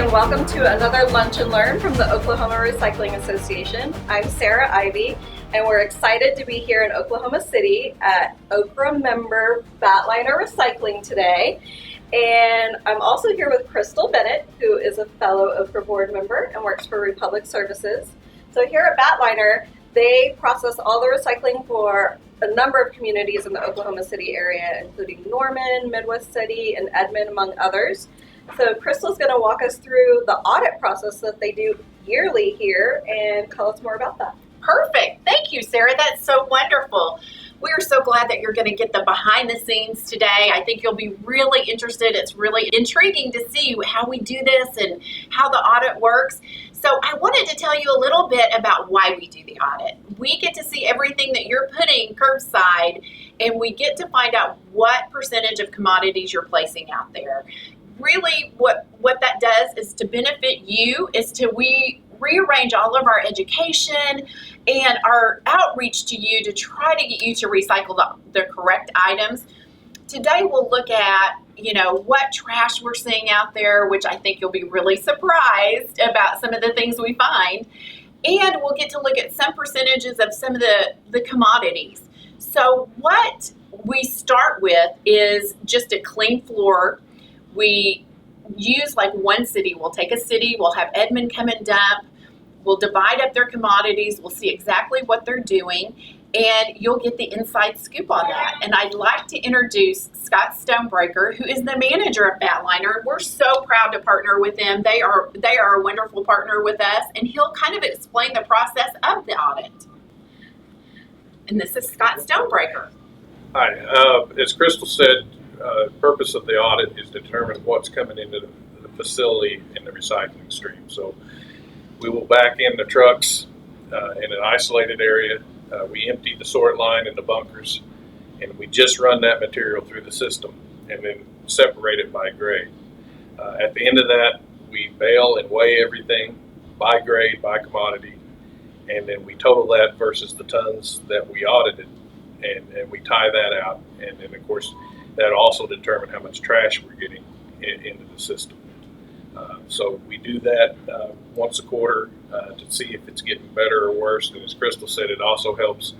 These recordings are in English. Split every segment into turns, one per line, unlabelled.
and welcome to another Lunch and Learn from the Oklahoma Recycling Association. I'm Sarah Ivy, and we're excited to be here in Oklahoma City at OKRA member Batliner Recycling today. And I'm also here with Crystal Bennett, who is a fellow OKRA board member and works for Republic Services. So here at Batliner, they process all the recycling for a number of communities in the Oklahoma City area, including Norman, Midwest City, and Edmond, among others. So Crystal's going to walk us through the audit process that they do yearly here and tell us more about that.
Perfect. Thank you, Sarah. That's so wonderful. We are so glad that you're going to get the behind the scenes today. I think you'll be really interested. It's really intriguing to see how we do this and how the audit works. So I wanted to tell you a little bit about why we do the audit. We get to see everything that you're putting curbside, and we get to find out what percentage of commodities you're placing out there. Really, what that does is to benefit you, we rearrange all of our education and our outreach to you to try to get you to recycle the correct items. Today we'll look at, what trash we're seeing out there, which I think you'll be really surprised about some of the things we find. And we'll get to look at some percentages of some of the commodities. So what we start with is just a clean floor. We use like one city. We'll take a city, we'll have Edmond come and dump, we'll divide up their commodities, we'll see exactly what they're doing, and you'll get the inside scoop on that. And I'd like to introduce Scott Stonebreaker, who is the manager of Batliner. We're so proud to partner with them. They are a wonderful partner with us, and he'll kind of explain the process of the audit. And this is Scott Stonebreaker.
Hi, as Crystal said, the purpose of the audit is to determine what's coming into the facility in the recycling stream. So we will back in the trucks in an isolated area. We empty the sort line in the bunkers, and we just run that material through the system and then separate it by grade. At the end of that, we bale and weigh everything by grade, by commodity, and then we total that versus the tons that we audited, and we tie that out. And then, of course, that also determine how much trash we're getting into the system. So we do that once a quarter to see if it's getting better or worse. And as Crystal said, it also helps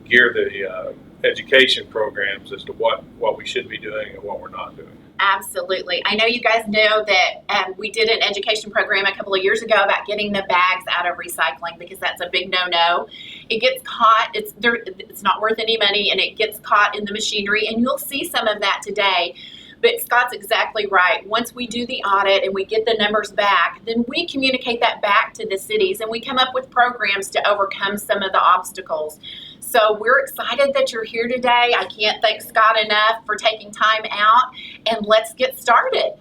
gear the education programs as to what we should be doing and what we're not doing.
Absolutely. I know you guys know that we did an education program a couple of years ago about getting the bags out of recycling, because that's a big no-no. It gets caught, it's not worth any money, and it gets caught in the machinery, and you'll see some of that today. But Scott's exactly right. Once we do the audit and we get the numbers back, then we communicate that back to the cities, and we come up with programs to overcome some of the obstacles. So we're excited that you're here today. I can't thank Scott enough for taking time out, and let's get started.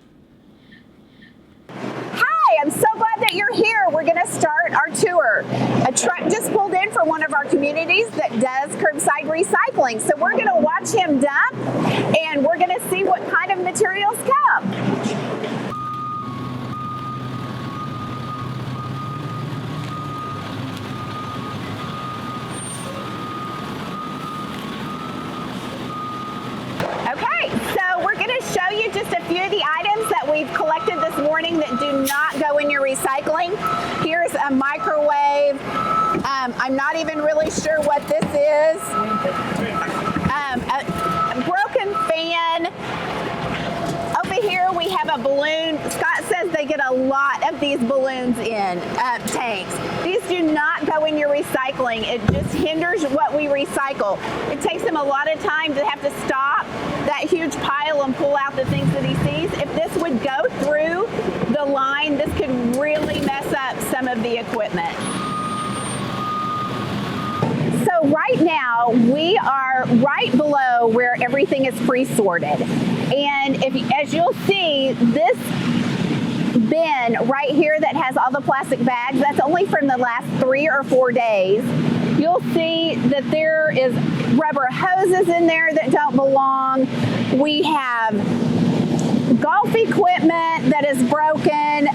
Hi, I'm so glad that you're here. We're going to start our tour. A truck just pulled in from one of our communities that does curbside recycling. So we're going to watch him dump, and we're going to see what kind of materials come. Okay, so we're going to show you just a few of the items that we've collected this morning that do not go in your recycling. Here's a microwave. I'm not even really sure what this is. A broken fan. Over here we have a balloon. Scott says they get a lot of these balloons in tanks. These do not go in your recycling. It just hinders what we recycle. It takes him a lot of time to have to stop that huge pile and pull out the things that he sees. If this would go through the line, this could really mess up some of the equipment. So right now we are right below where everything is pre-sorted. And as you'll see, this bin right here that has all the plastic bags, that's only from the last 3 or 4 days. You'll see that there is rubber hoses in there that don't belong. We have golf equipment that is broken.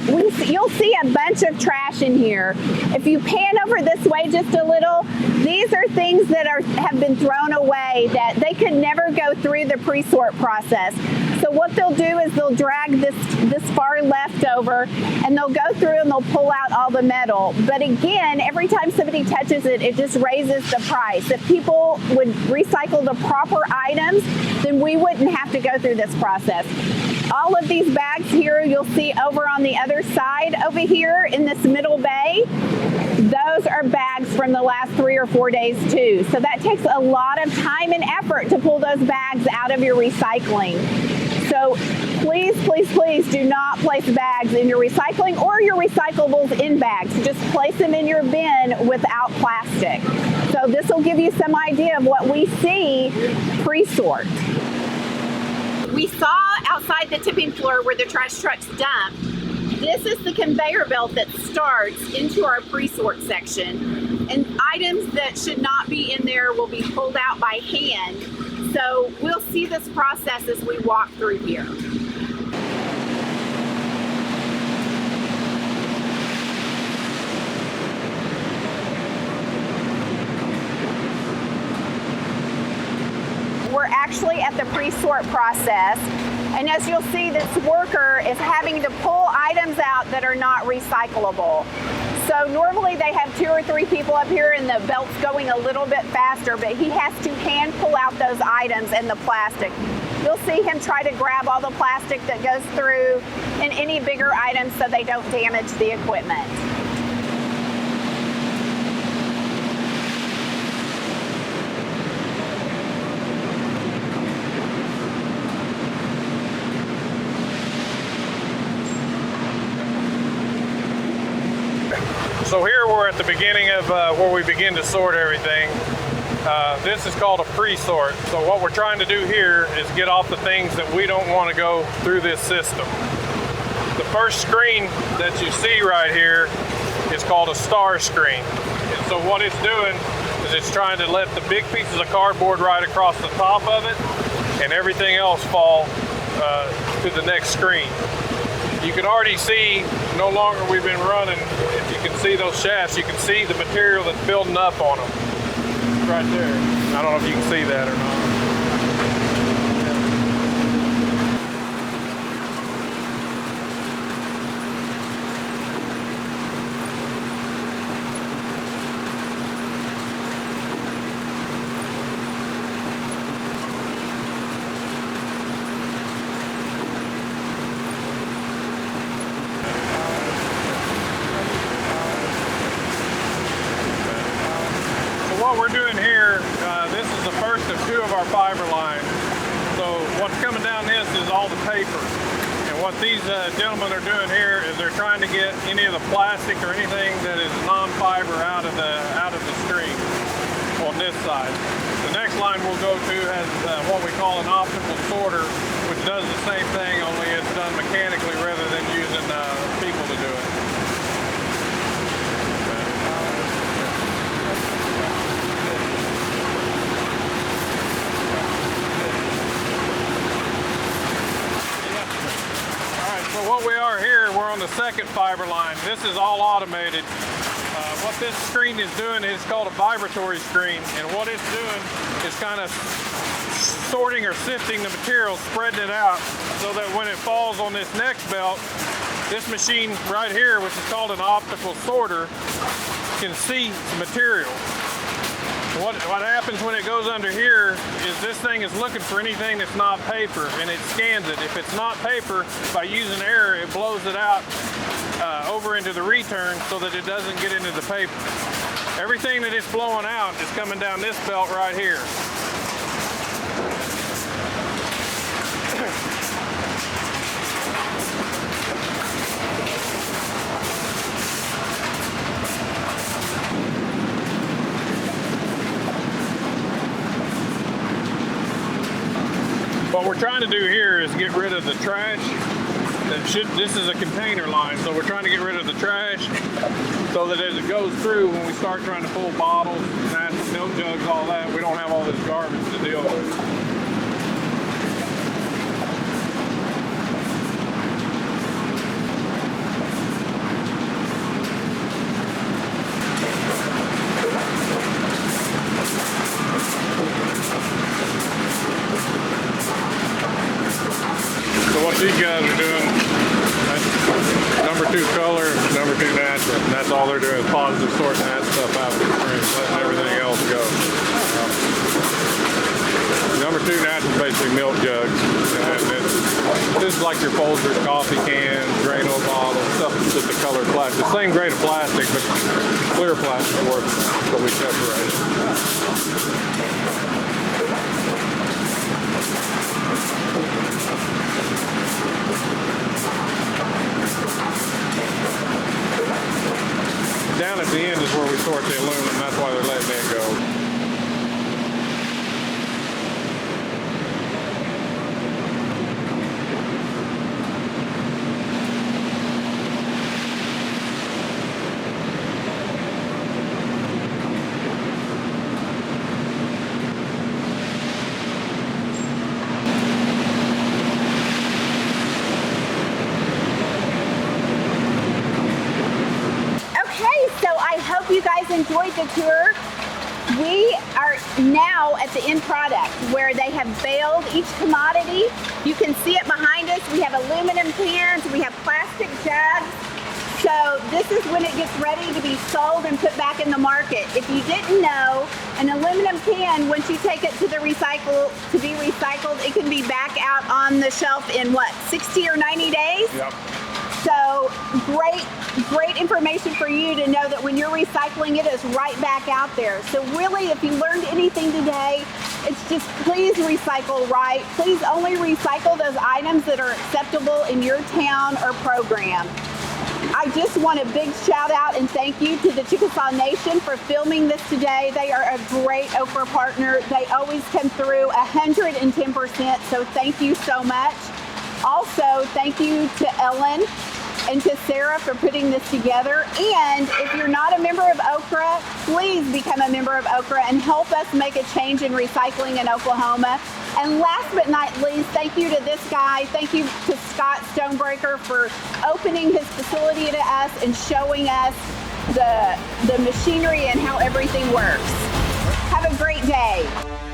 You'll see a bunch of trash in here. If you pan over this way just a little, these are things that have been thrown away that they could never go through the pre-sort process. So what they'll do is they'll drag this far left over, and they'll go through and they'll pull out all the metal. But again, every time somebody touches it, it just raises the price. If people would recycle the proper items, then we wouldn't have to go through this process. All of these bags here you'll see over on the other side over here in this middle bay, those are bags from the last 3 or 4 days too. So that takes a lot of time and effort to pull those bags out of your recycling. So please, please, please do not place bags in your recycling or your recyclables in bags. Just place them in your bin without plastic. So this will give you some idea of what we see pre-sort. We saw outside the tipping floor where the trash trucks dump. This is the conveyor belt that starts into our pre-sort section. And items that should not be in there will be pulled out by hand. So we'll see this process as we walk through here. We're actually at the pre-sort process, and as you'll see, this worker is having to pull items out that are not recyclable. So normally they have 2 or 3 people up here and the belt's going a little bit faster, but he has to hand pull out those items and the plastic. You'll see him try to grab all the plastic that goes through and any bigger items so they don't damage the equipment.
So here we're at the beginning of where we begin to sort everything. This is called a pre-sort. So what we're trying to do here is get off the things that we don't want to go through this system. The first screen that you see right here is called a star screen. And so what it's doing is it's trying to let the big pieces of cardboard right across the top of it and everything else fall to the next screen. You can already see, no longer we've been running, if you can see those shafts, you can see the material that's building up on them. Right there. I don't know if you can see that or not. What we're doing here, this is the first of 2 of our fiber lines. So what's coming down this is all the paper. And what these gentlemen are doing here is they're trying to get any of the plastic or anything that is non-fiber out of the stream on this side. The next line we'll go to has what we call an optical sorter, which does the same thing, only it's done mechanically rather than using people to do it. So what we are here, we're on the second fiber line. This is all automated. What this screen is doing is called a vibratory screen. And what it's doing is kind of sorting or sifting the material, spreading it out so that when it falls on this next belt, this machine right here, which is called an optical sorter, can see the material. What happens when it goes under here is this thing is looking for anything that's not paper, and it scans it. If it's not paper, by using air, it blows it out over into the return so that it doesn't get into the paper. Everything that it's blowing out is coming down this belt right here. What we're trying to do here is get rid of the trash. This is a container line, so we're trying to get rid of the trash so that as it goes through, when we start trying to pull bottles, milk jugs, all that, we don't have all this garbage to deal with. that's all they're doing is positive sorting that stuff out of the stream, letting everything else go. Number 2 natch is basically milk jugs. And this is like your Folgers coffee cans, Drano bottles, stuff that's just a colored plastic. Same grade of plastic, but clear plastic works, so we separate it. Down at the end is where we sort the aluminum. That's why they're letting it go.
You guys enjoyed the tour. We are now at the end product where they have baled each commodity. You can see it behind us. We have aluminum cans, we have plastic jugs. So this is when it gets ready to be sold and put back in the market. If you didn't know, an aluminum can, once you take it to the to be recycled, it can be back out on the shelf in what, 60 or 90 days?
Yep.
So great information for you to know that when you're recycling it, it's right back out there. So really, if you learned anything today, it's just please recycle right. Please only recycle those items that are acceptable in your town or program. I just want a big shout out and thank you to the Chickasaw Nation for filming this today. They are a great OKRA partner. They always come through 110%, so thank you so much. Also, thank you to Ellen and to Sarah for putting this together. And if you're not a member of OKRA, please become a member of OKRA and help us make a change in recycling in Oklahoma. And last but not least, thank you to this guy. Thank you to Scott Stonebreaker for opening his facility to us and showing us the machinery and how everything works. Have a great day.